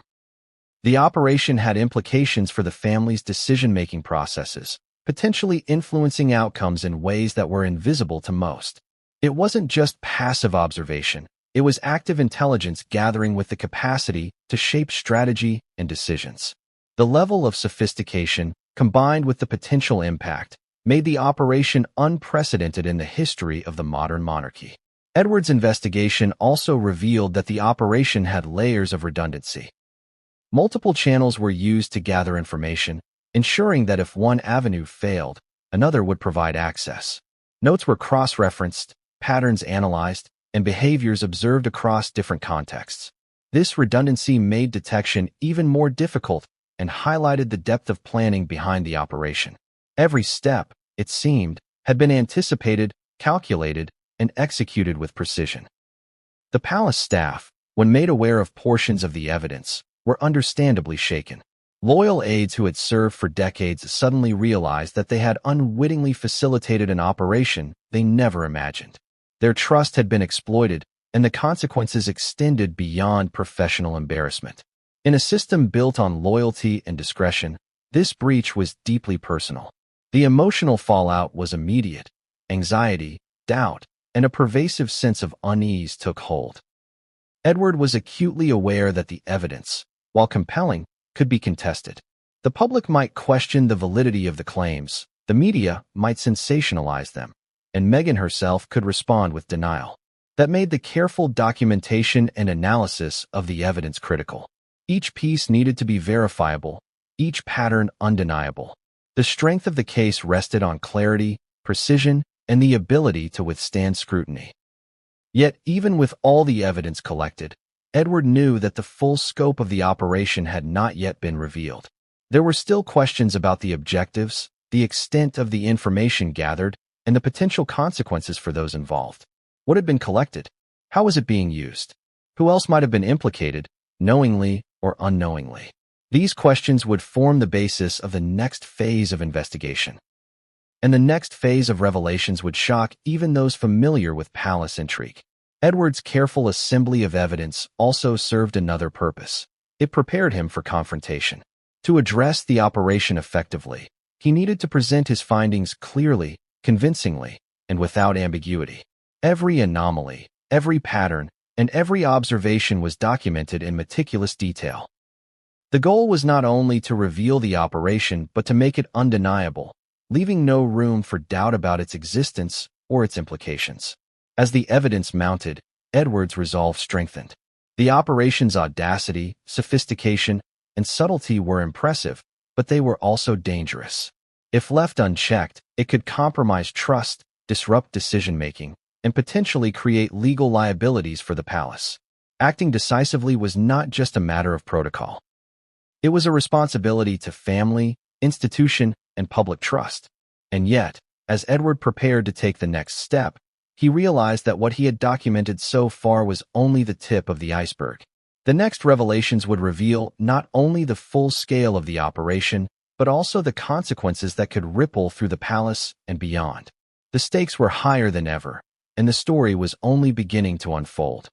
The operation had implications for the family's decision-making processes, potentially influencing outcomes in ways that were invisible to most. It wasn't just passive observation. It was active intelligence gathering with the capacity to shape strategy and decisions. The level of sophistication, combined with the potential impact, made the operation unprecedented in the history of the modern monarchy. Edward's investigation also revealed that the operation had layers of redundancy. Multiple channels were used to gather information, ensuring that if one avenue failed, another would provide access. Notes were cross-referenced, patterns analyzed, and behaviors observed across different contexts. This redundancy made detection even more difficult and highlighted the depth of planning behind the operation. Every step, it seemed, had been anticipated, calculated, and executed with precision. The palace staff, when made aware of portions of the evidence, were understandably shaken. Loyal aides who had served for decades suddenly realized that they had unwittingly facilitated an operation they never imagined. Their trust had been exploited, and the consequences extended beyond professional embarrassment. In a system built on loyalty and discretion, this breach was deeply personal. The emotional fallout was immediate. Anxiety, doubt, and a pervasive sense of unease took hold. Edward was acutely aware that the evidence, while compelling, could be contested. The public might question the validity of the claims, the media might sensationalize them, and Meghan herself could respond with denial. That made the careful documentation and analysis of the evidence critical. Each piece needed to be verifiable, each pattern undeniable. The strength of the case rested on clarity, precision, and the ability to withstand scrutiny. Yet, even with all the evidence collected, Edward knew that the full scope of the operation had not yet been revealed. There were still questions about the objectives, the extent of the information gathered, and the potential consequences for those involved. What had been collected? How was it being used? Who else might have been implicated, knowingly or unknowingly? These questions would form the basis of the next phase of investigation. And the next phase of revelations would shock even those familiar with palace intrigue. Edward's careful assembly of evidence also served another purpose. It prepared him for confrontation. To address the operation effectively, he needed to present his findings clearly, convincingly, and without ambiguity. Every anomaly, every pattern, and every observation was documented in meticulous detail. The goal was not only to reveal the operation but to make it undeniable, leaving no room for doubt about its existence or its implications. As the evidence mounted, Edward's resolve strengthened. The operation's audacity, sophistication, and subtlety were impressive, but they were also dangerous. If left unchecked, it could compromise trust, disrupt decision-making, and potentially create legal liabilities for the palace. Acting decisively was not just a matter of protocol. It was a responsibility to family, institution, and public trust. And yet, as Edward prepared to take the next step, he realized that what he had documented so far was only the tip of the iceberg. The next revelations would reveal not only the full scale of the operation, but also the consequences that could ripple through the palace and beyond. The stakes were higher than ever, and the story was only beginning to unfold.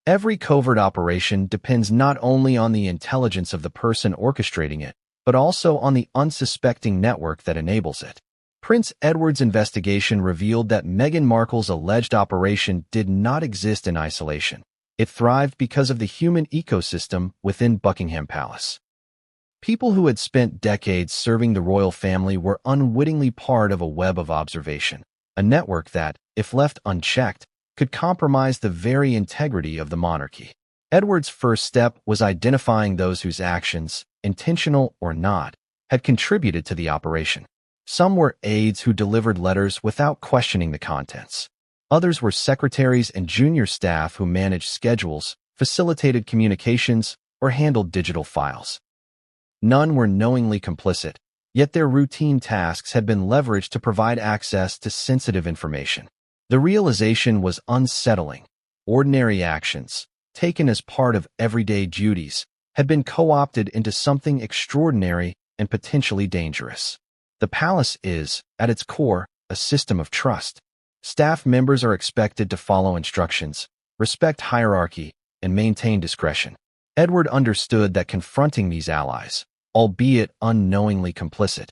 Every covert operation depends not only on the intelligence of the person orchestrating it, but also on the unsuspecting network that enables it. Prince Edward's investigation revealed that Meghan Markle's alleged operation did not exist in isolation. It thrived because of the human ecosystem within Buckingham Palace. People who had spent decades serving the royal family were unwittingly part of a web of observation, a network that, if left unchecked, could compromise the very integrity of the monarchy. Edward's first step was identifying those whose actions, intentional or not, had contributed to the operation. Some were aides who delivered letters without questioning the contents. Others were secretaries and junior staff who managed schedules, facilitated communications, or handled digital files. None were knowingly complicit, yet their routine tasks had been leveraged to provide access to sensitive information. The realization was unsettling. Ordinary actions, taken as part of everyday duties, had been co-opted into something extraordinary and potentially dangerous. The palace is, at its core, a system of trust. Staff members are expected to follow instructions, respect hierarchy, and maintain discretion. Edward understood that confronting these allies, albeit unknowingly complicit,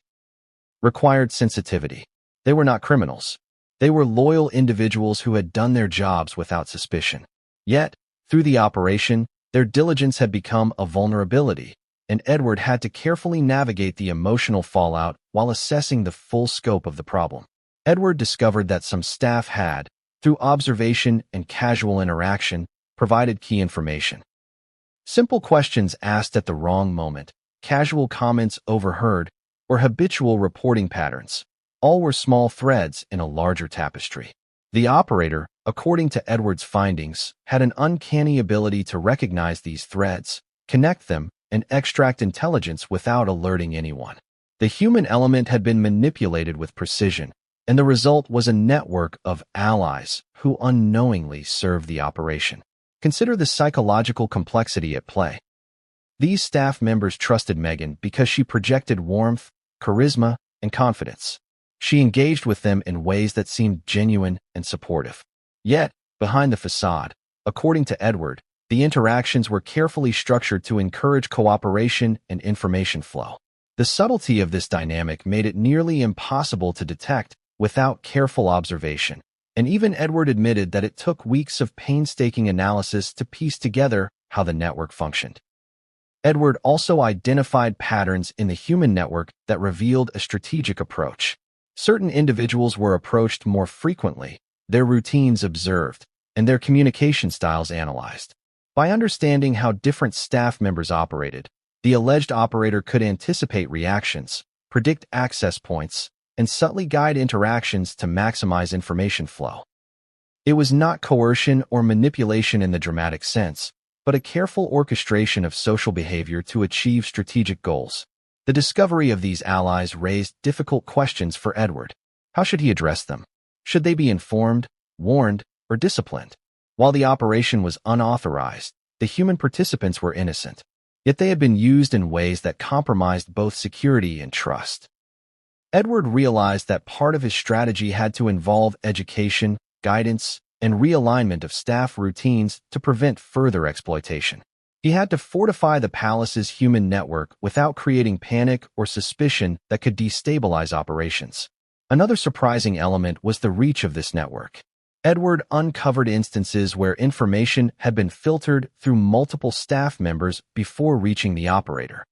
required sensitivity. They were not criminals. They were loyal individuals who had done their jobs without suspicion. Yet, through the operation, their diligence had become a vulnerability, and Edward had to carefully navigate the emotional fallout while assessing the full scope of the problem. Edward discovered that some staff had, through observation and casual interaction, provided key information. Simple questions asked at the wrong moment, casual comments overheard, or habitual reporting patterns, all were small threads in a larger tapestry. The operator, according to Edward's findings, had an uncanny ability to recognize these threads, connect them, and extract intelligence without alerting anyone. The human element had been manipulated with precision, and the result was a network of allies who unknowingly served the operation. Consider the psychological complexity at play. These staff members trusted Meghan because she projected warmth, charisma, and confidence. She engaged with them in ways that seemed genuine and supportive. Yet, behind the facade, according to Edward, the interactions were carefully structured to encourage cooperation and information flow. The subtlety of this dynamic made it nearly impossible to detect without careful observation, and even Edward admitted that it took weeks of painstaking analysis to piece together how the network functioned. Edward also identified patterns in the human network that revealed a strategic approach. Certain individuals were approached more frequently, their routines observed, and their communication styles analyzed. By understanding how different staff members operated, the alleged operator could anticipate reactions, predict access points, and subtly guide interactions to maximize information flow. It was not coercion or manipulation in the dramatic sense, but a careful orchestration of social behavior to achieve strategic goals. The discovery of these allies raised difficult questions for Edward. How should he address them? Should they be informed, warned, or disciplined? While the operation was unauthorized, the human participants were innocent, yet they had been used in ways that compromised both security and trust. Edward realized that part of his strategy had to involve education, guidance, and realignment of staff routines to prevent further exploitation. He had to fortify the palace's human network without creating panic or suspicion that could destabilize operations. Another surprising element was the reach of this network. Edward uncovered instances where information had been filtered through multiple staff members before reaching the operator.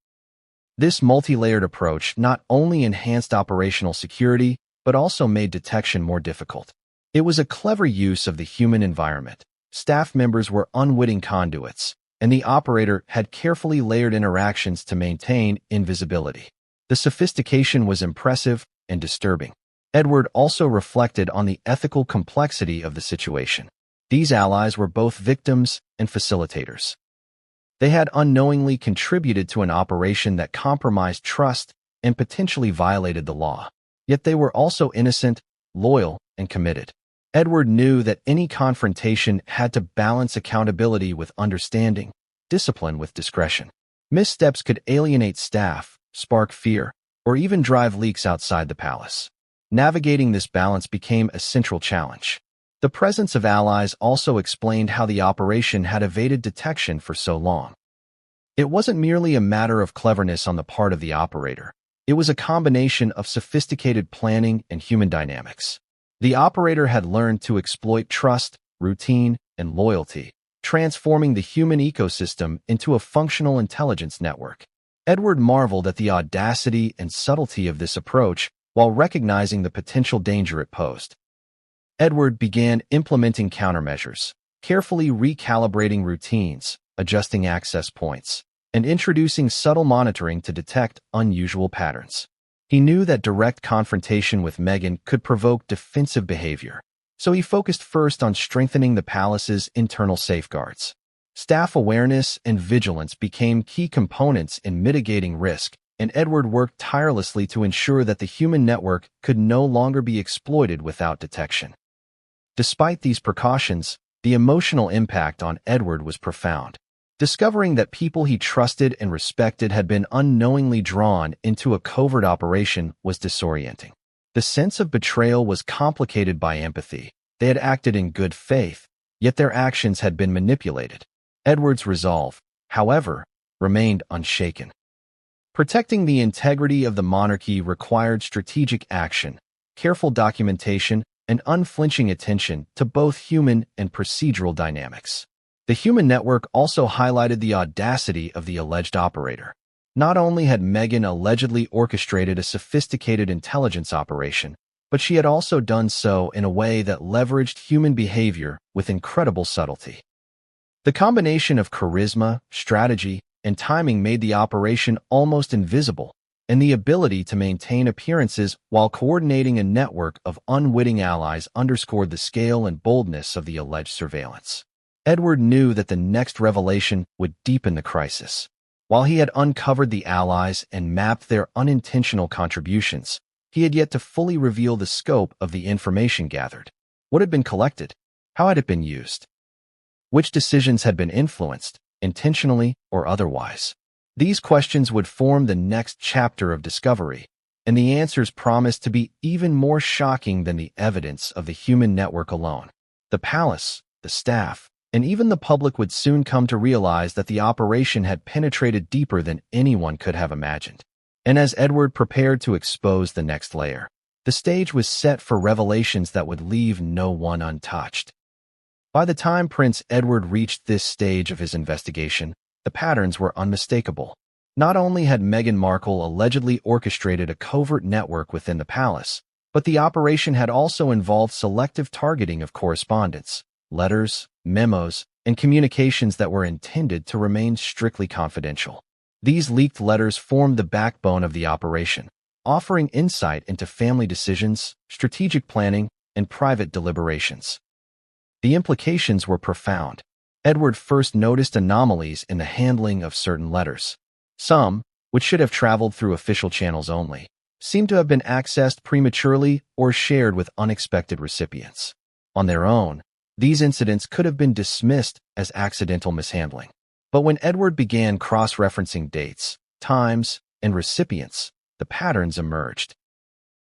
This multi-layered approach not only enhanced operational security, but also made detection more difficult. It was a clever use of the human environment. Staff members were unwitting conduits, and the operator had carefully layered interactions to maintain invisibility. The sophistication was impressive and disturbing. Edward also reflected on the ethical complexity of the situation. These allies were both victims and facilitators. They had unknowingly contributed to an operation that compromised trust and potentially violated the law. Yet they were also innocent, loyal, and committed. Edward knew that any confrontation had to balance accountability with understanding, discipline with discretion. Missteps could alienate staff, spark fear, or even drive leaks outside the palace. Navigating this balance became a central challenge. The presence of allies also explained how the operation had evaded detection for so long. It wasn't merely a matter of cleverness on the part of the operator. It was a combination of sophisticated planning and human dynamics. The operator had learned to exploit trust, routine, and loyalty, transforming the human ecosystem into a functional intelligence network. Edward marveled at the audacity and subtlety of this approach while recognizing the potential danger it posed. Edward began implementing countermeasures, carefully recalibrating routines, adjusting access points, and introducing subtle monitoring to detect unusual patterns. He knew that direct confrontation with Meghan could provoke defensive behavior, so he focused first on strengthening the palace's internal safeguards. Staff awareness and vigilance became key components in mitigating risk, and Edward worked tirelessly to ensure that the human network could no longer be exploited without detection. Despite these precautions, the emotional impact on Edward was profound. Discovering that people he trusted and respected had been unknowingly drawn into a covert operation was disorienting. The sense of betrayal was complicated by empathy. They had acted in good faith, yet their actions had been manipulated. Edward's resolve, however, remained unshaken. Protecting the integrity of the monarchy required strategic action, careful documentation, and unflinching attention to both human and procedural dynamics. The human network also highlighted the audacity of the alleged operator. Not only had Meghan allegedly orchestrated a sophisticated intelligence operation, but she had also done so in a way that leveraged human behavior with incredible subtlety. The combination of charisma, strategy, and timing made the operation almost invisible, and the ability to maintain appearances while coordinating a network of unwitting allies underscored the scale and boldness of the alleged surveillance. Edward knew that the next revelation would deepen the crisis. While he had uncovered the allies and mapped their unintentional contributions, he had yet to fully reveal the scope of the information gathered. What had been collected? How had it been used? Which decisions had been influenced, intentionally or otherwise? These questions would form the next chapter of discovery, and the answers promised to be even more shocking than the evidence of the human network alone. The palace, the staff, and even the public would soon come to realize that the operation had penetrated deeper than anyone could have imagined. And as Edward prepared to expose the next layer, the stage was set for revelations that would leave no one untouched. By the time Prince Edward reached this stage of his investigation, the patterns were unmistakable. Not only had Meghan Markle allegedly orchestrated a covert network within the palace, but the operation had also involved selective targeting of correspondence, letters, memos, and communications that were intended to remain strictly confidential. These leaked letters formed the backbone of the operation, offering insight into family decisions, strategic planning, and private deliberations. The implications were profound. Edward first noticed anomalies in the handling of certain letters. Some, which should have traveled through official channels only, seemed to have been accessed prematurely or shared with unexpected recipients. On their own, these incidents could have been dismissed as accidental mishandling. But when Edward began cross-referencing dates, times, and recipients, the patterns emerged.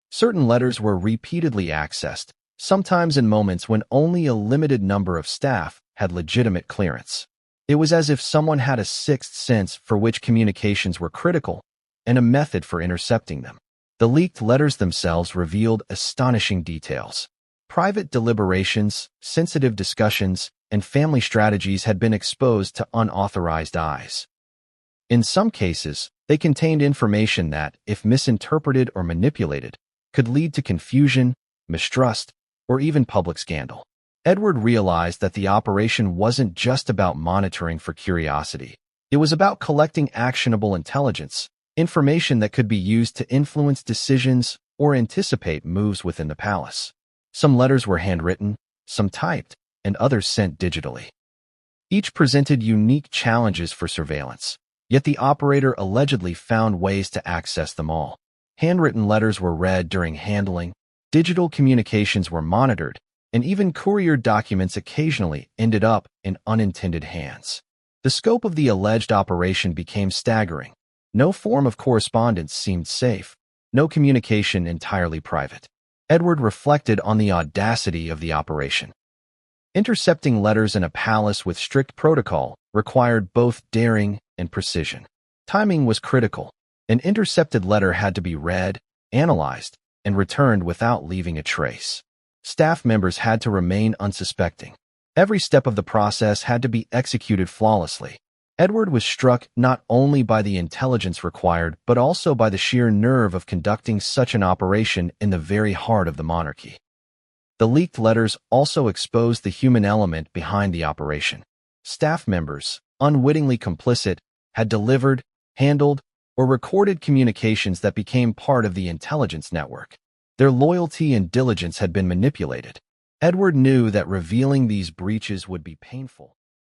Certain letters were repeatedly accessed, sometimes in moments when only a limited number of staff had legitimate clearance. It was as if someone had a sixth sense for which communications were critical and a method for intercepting them. The leaked letters themselves revealed astonishing details. Private deliberations, sensitive discussions, and family strategies had been exposed to unauthorized eyes. In some cases, they contained information that, if misinterpreted or manipulated, could lead to confusion, mistrust, or even public scandal. Edward realized that the operation wasn't just about monitoring for curiosity. It was about collecting actionable intelligence, information that could be used to influence decisions or anticipate moves within the palace. Some letters were handwritten, some typed, and others sent digitally. Each presented unique challenges for surveillance, yet the operator allegedly found ways to access them all. Handwritten letters were read during handling, digital communications were monitored, and even courier documents occasionally ended up in unintended hands. The scope of the alleged operation became staggering. No form of correspondence seemed safe, no communication entirely private. Edward reflected on the audacity of the operation. Intercepting letters in a palace with strict protocol required both daring and precision. Timing was critical. An intercepted letter had to be read, analyzed, and returned without leaving a trace. Staff members had to remain unsuspecting. Every step of the process had to be executed flawlessly. Edward was struck not only by the intelligence required, but also by the sheer nerve of conducting such an operation in the very heart of the monarchy. The leaked letters also exposed the human element behind the operation. Staff members, unwittingly complicit, had delivered, handled, or recorded communications that became part of the intelligence network. Their loyalty and diligence had been manipulated. Edward knew that revealing these breaches would be painful.